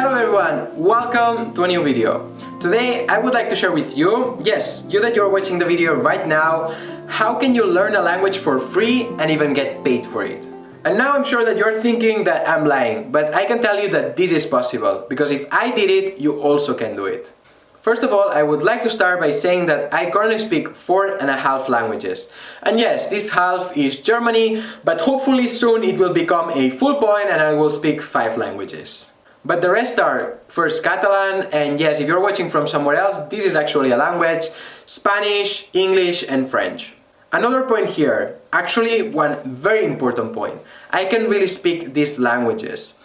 Hello everyone, welcome to a new video. Today I would like to share with you, yes, you that you're watching the video right now, how can you learn a language for free and even get paid for it. And now I'm sure that you're thinking that I'm lying, but I can tell you that this is possible, because if I did it, you also can do it. First of all, I would like to start by saying that I currently speak 4.5 languages. And yes, this half is Germany, but hopefully soon it will become a full point and I will speak 5 languages. But the rest are first Catalan, and yes, if you're watching from somewhere else, this is actually a language, Spanish, English and French. Another point here, actually one very important point, I can really speak these languages.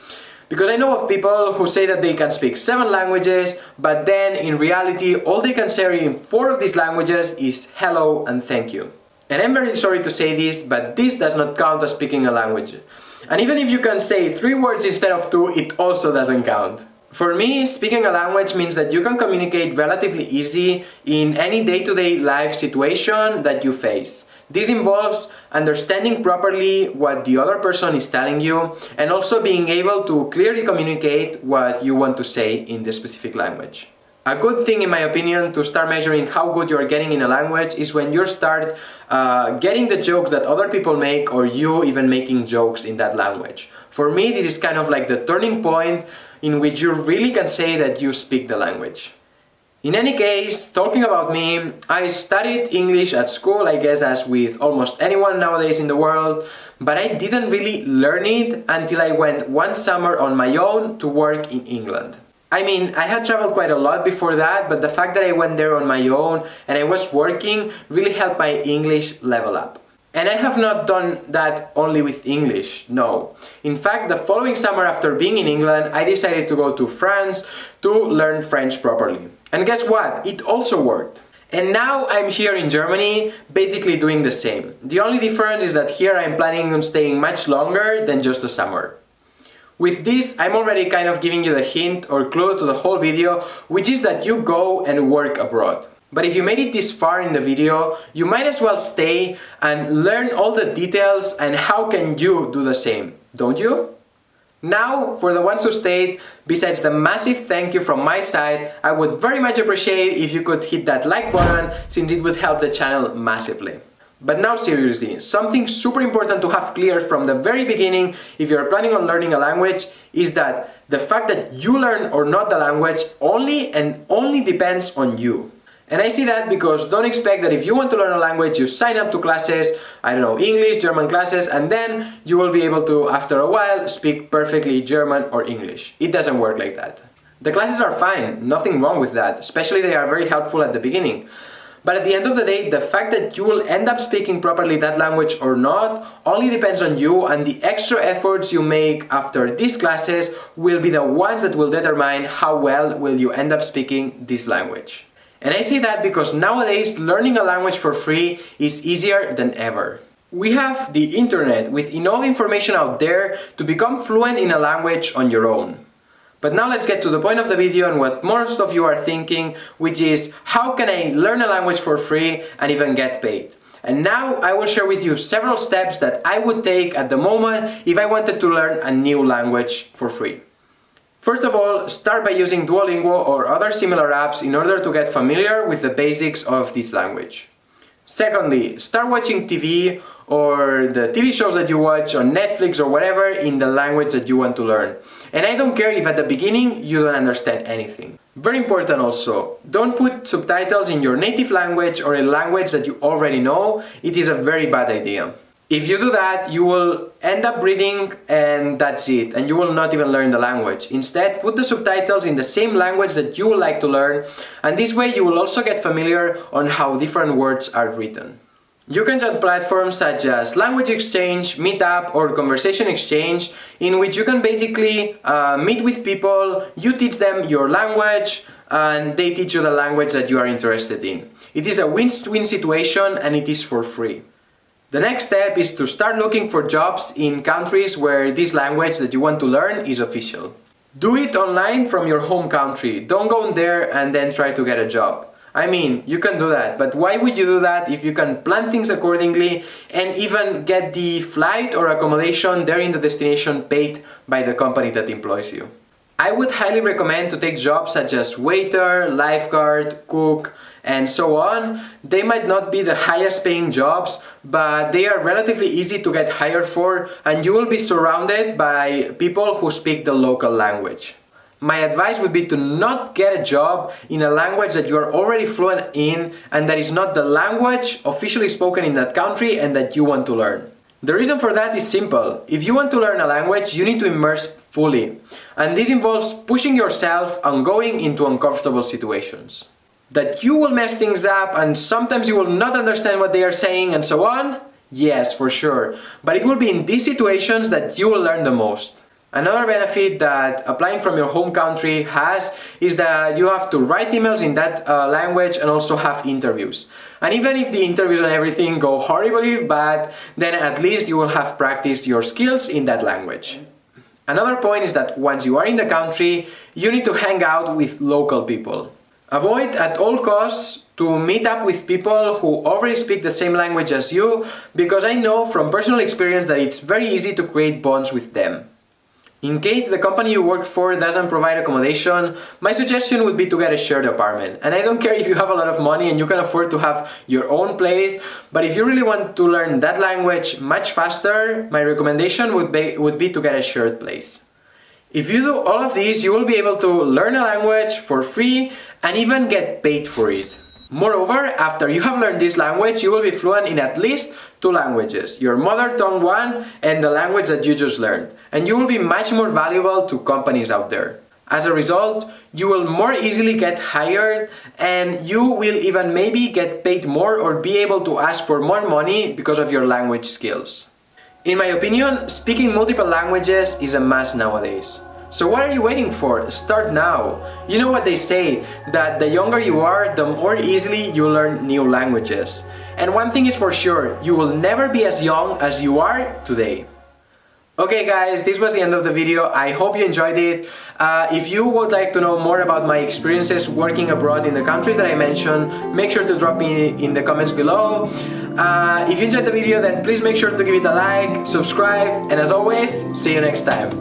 Because I know of people who say that they can speak 7 languages, but then in reality all they can say in 4 of these languages is hello and thank you. And I'm very sorry to say this, but this does not count as speaking a language. And even if you can say 3 words instead of 2, it also doesn't count. For me, speaking a language means that you can communicate relatively easy in any day-to-day life situation that you face. This involves understanding properly what the other person is telling you and also being able to clearly communicate what you want to say in the specific language. A good thing, in my opinion, to start measuring how good you're getting in a language is when you start getting the jokes that other people make, or you even making jokes in that language. For me, this is kind of like the turning point in which you really can say that you speak the language. In any case, talking about me, I studied English at school, I guess as with almost anyone nowadays in the world, but I didn't really learn it until I went one summer on my own to work in England. I mean, I had traveled quite a lot before that, but the fact that I went there on my own and I was working really helped my English level up. And I have not done that only with English, no. In fact, the following summer after being in England, I decided to go to France to learn French properly. And guess what? It also worked. And now I'm here in Germany, basically doing the same. The only difference is that here I'm planning on staying much longer than just a summer. With this, I'm already kind of giving you the hint or clue to the whole video, which is that you go and work abroad. But if you made it this far in the video, you might as well stay and learn all the details and how can you do the same, don't you? Now, for the ones who stayed, besides the massive thank you from my side, I would very much appreciate if you could hit that like button, since it would help the channel massively. But now seriously, something super important to have clear from the very beginning if you're planning on learning a language is that the fact that you learn or not the language only and only depends on you. And I see that because don't expect that if you want to learn a language, you sign up to classes, I don't know, English, German classes, and then you will be able to, after a while, speak perfectly German or English. It doesn't work like that. The classes are fine, nothing wrong with that, especially they are very helpful at the beginning. But at the end of the day, the fact that you will end up speaking properly that language or not only depends on you, and the extra efforts you make after these classes will be the ones that will determine how well will you end up speaking this language. And I say that because nowadays learning a language for free is easier than ever. We have the internet with enough information out there to become fluent in a language on your own. But now let's get to the point of the video and what most of you are thinking, which is how can I learn a language for free and even get paid? And now I will share with you several steps that I would take at the moment if I wanted to learn a new language for free. First of all, start by using Duolingo or other similar apps in order to get familiar with the basics of this language. Secondly, start watching TV or the TV shows that you watch on Netflix or whatever in the language that you want to learn. And I don't care if at the beginning you don't understand anything. Very important also, don't put subtitles in your native language or a language that you already know. It is a very bad idea. If you do that, you will end up reading and that's it, and you will not even learn the language. Instead, put the subtitles in the same language that you would like to learn, and this way you will also get familiar on how different words are written. You can join platforms such as Language Exchange, Meetup or Conversation Exchange, in which you can basically meet with people, you teach them your language, and they teach you the language that you are interested in. It is a win-win situation and it is for free. The next step is to start looking for jobs in countries where this language that you want to learn is official. Do it online from your home country. Don't go there and then try to get a job. I mean, you can do that, but why would you do that if you can plan things accordingly and even get the flight or accommodation there in the destination paid by the company that employs you? I would highly recommend to take jobs such as waiter, lifeguard, cook, and so on. They might not be the highest paying jobs, but they are relatively easy to get hired for, and you will be surrounded by people who speak the local language. My advice would be to not get a job in a language that you are already fluent in and that is not the language officially spoken in that country and that you want to learn. The reason for that is simple. If you want to learn a language, you need to immerse fully. And this involves pushing yourself and going into uncomfortable situations. That you will mess things up and sometimes you will not understand what they are saying and so on? Yes, for sure. But it will be in these situations that you will learn the most. Another benefit that applying from your home country has is that you have to write emails in that language and also have interviews. And even if the interviews and everything go horribly bad, then at least you will have practiced your skills in that language. Another point is that once you are in the country, you need to hang out with local people. Avoid at all costs to meet up with people who already speak the same language as you, because I know from personal experience that it's very easy to create bonds with them. In case the company you work for doesn't provide accommodation, my suggestion would be to get a shared apartment. And I don't care if you have a lot of money and you can afford to have your own place, but if you really want to learn that language much faster, my recommendation would be to get a shared place. If you do all of these, you will be able to learn a language for free and even get paid for it. Moreover, after you have learned this language, you will be fluent in at least 2 languages, your mother tongue one and the language that you just learned. And you will be much more valuable to companies out there. As a result, you will more easily get hired and you will even maybe get paid more or be able to ask for more money because of your language skills. In my opinion, speaking multiple languages is a must nowadays. So what are you waiting for? Start now. You know what they say, that the younger you are, the more easily you learn new languages. And one thing is for sure, you will never be as young as you are today. Okay guys, this was the end of the video. I hope you enjoyed it. If you would like to know more about my experiences working abroad in the countries that I mentioned, make sure to drop me in the comments below. If you enjoyed the video, then please make sure to give it a like, subscribe, and as always, see you next time.